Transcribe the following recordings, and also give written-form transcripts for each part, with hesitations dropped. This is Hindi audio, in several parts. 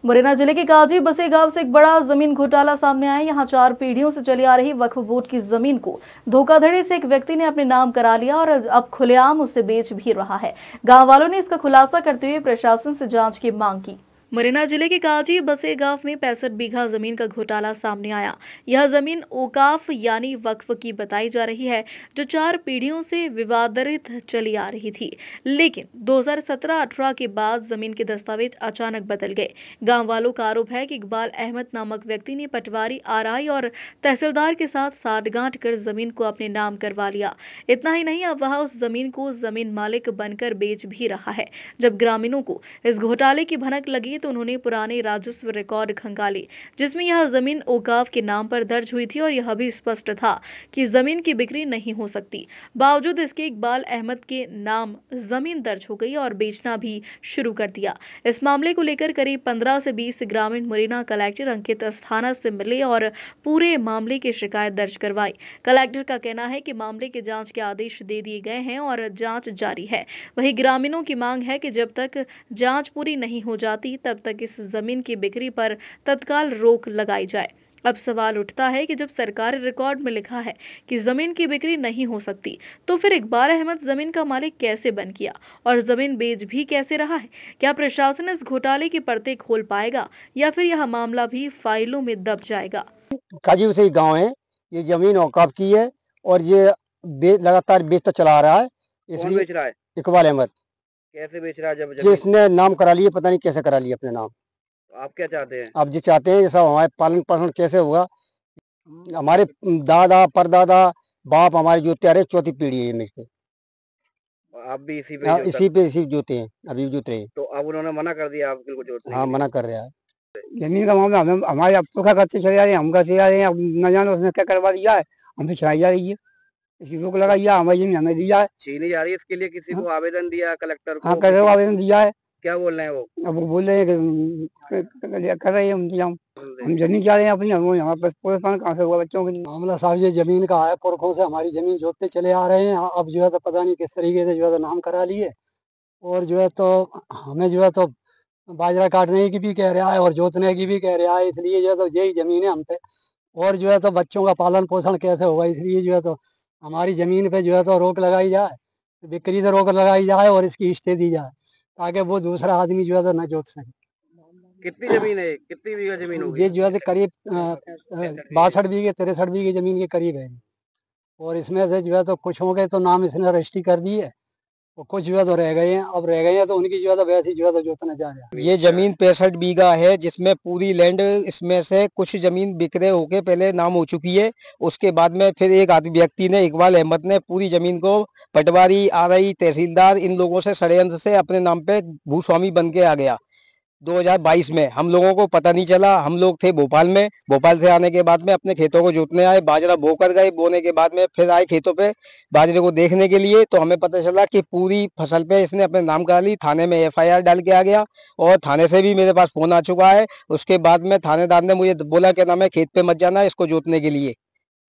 मुरैना जिले के काजी बसे गांव से एक बड़ा जमीन घोटाला सामने आया। यहां 4 पीढ़ियों से चली आ रही वक्फ बोर्ड की जमीन को धोखाधड़ी से एक व्यक्ति ने अपने नाम करा लिया और अब खुलेआम उसे बेच भी रहा है। गांव वालों ने इसका खुलासा करते हुए प्रशासन से जांच की मांग की। मुरैना जिले के काजी बसे गांव में 65 बीघा जमीन का घोटाला सामने आया। यह जमीन ओकाफ यानी वक्फ की बताई जा रही है, जो 4 पीढ़ियों से विवादित चली आ रही थी। लेकिन 2017-18 के बाद जमीन के दस्तावेज अचानक बदल गए। गांव वालों का आरोप है कि इकबाल अहमद नामक व्यक्ति ने पटवारी, आरआई और तहसीलदार के साथ साठगांठ कर जमीन को अपने नाम करवा लिया। इतना ही नहीं, अब वह उस जमीन को जमीन मालिक बनकर बेच भी रहा है। जब ग्रामीणों को इस घोटाले की भनक लगी तो उन्होंने पुराने राजस्व रिकॉर्ड खंगाले, जिसमें यह जमीन औकाफ के नाम पर दर्ज हुई थी और यह भी स्पष्ट था कि जमीन की बिक्री नहीं हो सकती। बावजूद इसके इकबाल अहमद के नाम जमीन दर्ज हो गई और बेचना भी शुरू कर दिया। इस मामले को लेकर करीब 15 से 20 ग्रामीण मुरैना कलेक्टर अंकित अस्थाना से मिले और पूरे मामले की शिकायत दर्ज करवाई। कलेक्टर का कहना है कि मामले के जांच के आदेश दे दिए गए हैं और जांच जारी है। वहीं ग्रामीणों की मांग है कि जब तक जांच पूरी नहीं हो जाती तब तक इस जमीन की बिक्री पर तत्काल रोक लगाई जाए। अब सवाल उठता है कि जब सरकारी रिकॉर्ड में लिखा है कि जमीन की बिक्री नहीं हो सकती, तो फिर इकबाल अहमद जमीन का मालिक कैसे बन गया और जमीन बेच भी कैसे रहा है? क्या प्रशासन इस घोटाले की परतें खोल पाएगा या फिर यह मामला भी फाइलों में दब जाएगा? काजी से गांव है, ये जमीन औकाफ की है और ये लगातार बेचता चला आ रहा है। कौन बेच रहा है? इकबाल अहमद। कैसे बेच रहा है? जब जिसने नाम करा लिए, पता नहीं कैसे करा लिया अपने नाम। आप क्या चाहते हैं? आप जो चाहते हैं ये सब हमारे पालन पोषण कैसे होगा? हमारे दादा परदादा बाप हमारे जोते आ रहे, 4थी पीढ़ी है ये पे। आप भी इसी पे इसी जोते हैं, अभी जोत रहे हैं। तो अब उन्होंने मना कर दिया आपको जोतने? हाँ, मना कर रहा है। जमीन का मामला हमारे अब तो क्या करते चले जा रहे हैं, हम करते जा रहे हैं। अब न जाने उसने क्या करवा दिया है, हमसे चलाई जा रही है। इसी रोक लगाई है, हमारी जमीन हमें दिया है, छीनी जा रही है। इसके लिए किसी को आवेदन दिया कलेक्टर को? हाँ, कर रहे हो, आवेदन दिया है। क्या बोल रहे हैं वो? अब वो बोल रहे हैं कि कर रहे हैं हम जमीन चाह रहे हैं अपनी। हम यहाँ पर पोषण कहाँ से हुआ बच्चों के लिए? मामला साहब ये जमीन का है, पुरखों से हमारी जमीन जोतते चले आ रहे हैं। अब जो है तो पता नहीं किस तरीके से जो है तो नाम करा लिए और जो है तो हमें जो है तो बाजरा काटने की भी कह रहा है और जोतने की भी कह रहा है। इसलिए जो है तो यही जमीन है हम पे, और जो है तो बच्चों का पालन पोषण कैसे होगा? इसलिए जो है तो हमारी जमीन पे जो है तो रोक लगाई जाए, बिक्री से रोक लगाई जाए और इसकी हिस्से दी जाए, ताकि वो दूसरा आदमी जो है तो न जोत सके। कितनी जमीन है? कितनी बीघा जमीन होगी? ये जो है करीब 62 बीघे 63 बीघे जमीन के करीब है और इसमें से जो है तो कुछ हो गए तो नाम इसने रजिस्ट्री कर दी है और कुछ जो है तो रह गए हैं। अब रह गए हैं तो उनकी जो है तो वैसे जो है तो जोतना चाह रहे हैं। ये जमीन 65 बीघा है, जिसमें पूरी लैंड, इसमें से कुछ जमीन बिक्रे होके पहले नाम हो चुकी है। उसके बाद में फिर एक आदमी व्यक्ति ने, इकबाल अहमद ने, पूरी जमीन को पटवारी, आरआई, तहसीलदार, इन लोगों से षड्यंत्र से अपने नाम पे भूस्वामी बन के आ गया। 2022 में हम लोगों को पता नहीं चला। हम लोग थे भोपाल में, भोपाल से आने के बाद में अपने खेतों को जोतने आए, बाजरा बो कर गए। बोने के बाद में फिर आए खेतों पे बाजरे को देखने के लिए, तो हमें पता चला कि पूरी फसल पे इसने अपने नाम करा ली। थाने में एफआईआर डाल के आ गया और थाने से भी मेरे पास फोन आ चुका है। उसके बाद में थानेदार ने मुझे बोला क्या नाम है, खेत पे मत जाना इसको जोतने के लिए,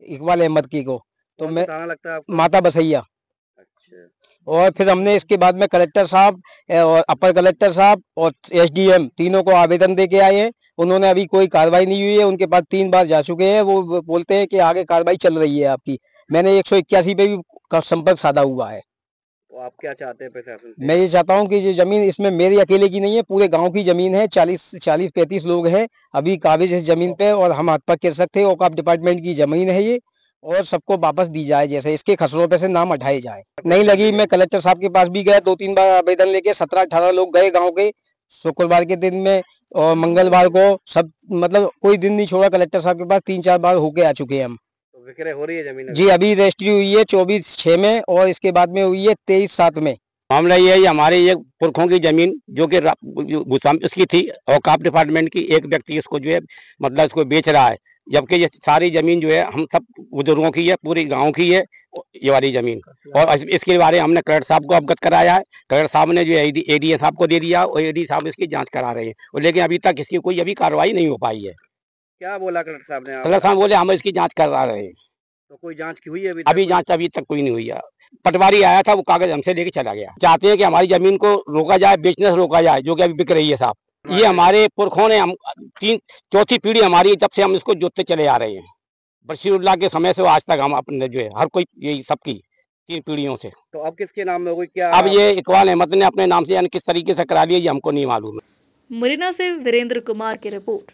इकबाल अहमद की को। तो मैं लगता है माता बसैया। अच्छा। और फिर हमने इसके बाद में कलेक्टर साहब और अपर कलेक्टर साहब और एसडीएम तीनों को आवेदन दे के आए हैं। उन्होंने अभी कोई कार्रवाई नहीं हुई है। उनके पास 3 बार जा चुके हैं। वो बोलते हैं कि आगे कार्रवाई चल रही है आपकी। मैंने 181 पे भी संपर्क साधा हुआ है। तो आप क्या चाहते हैं प्रशासन से? मैं ये चाहता हूँ कि ये जमीन इसमें मेरी अकेले की नहीं है, पूरे गांव की जमीन है। 40-35 लोग हैं अभी काबिज इस जमीन पे और हम हाथ पर कर सकते हैं। औकाफ डिपार्टमेंट की जमीन है ये और सबको वापस दी जाए, जैसे इसके खसरों पे से नाम हटाए जाए। नहीं लगी, मैं कलेक्टर साहब के पास भी गया 2-3 बार आवेदन लेके। 17-18 लोग गए गांव के, शुक्रवार के दिन में और मंगलवार को, सब मतलब कोई दिन नहीं छोड़ा। कलेक्टर साहब के पास 3-4 बार होके आ चुके हैं हम। तो विक्रय हो रही है जमीन? जी, अभी रजिस्ट्री हुई है 24/6 में और इसके बाद में हुई है 23/7 में। मामला ये है, हमारे ये पुरखों की जमीन जो कि उसकी थी, औकाफ डिपार्टमेंट की, एक व्यक्ति इसको जो है मतलब इसको बेच रहा है, जबकि ये सारी जमीन जो है हम सब बुजुर्गों की है, पूरी गांव की है ये वाली जमीन। और इसके बारे में हमने कलेक्टर साहब को अवगत कराया है। कलेक्टर साहब ने जो एडीए साहब को दे दिया और एडी साहब इसकी जांच करा रहे हैं, और लेकिन अभी तक इसकी कोई अभी कार्रवाई नहीं हो पाई है। क्या बोला कलेक्टर साहब ने? कलेक्टर साहब बोले हम इसकी जाँच करा रहे हैं। तो कोई जाँच की हुई है अभी जाँच अभी तक कोई नहीं हुई है। पटवारी आया था, वो कागज हमसे लेके चला गया। चाहते हैं कि हमारी जमीन को रोका जाए, बेचने से रोका जाए, जो कि अभी बिक रही है साहब। ये हमारे पुरखों ने हम चौथी पीढ़ी हमारी है, जब से हम इसको जोतते चले आ रहे हैं। बशीरुल्लाह के समय से आज तक हम अपने जो है हर कोई यही सबकी 3 पीढ़ियों से। तो अब किसके नाम में होगी क्या? अब ये इकबाल अहमद ने अपने नाम से यानी किस तरीके से करा लिया ये हमको नहीं मालूम है। मुरैना से वीरेंद्र कुमार की रिपोर्ट।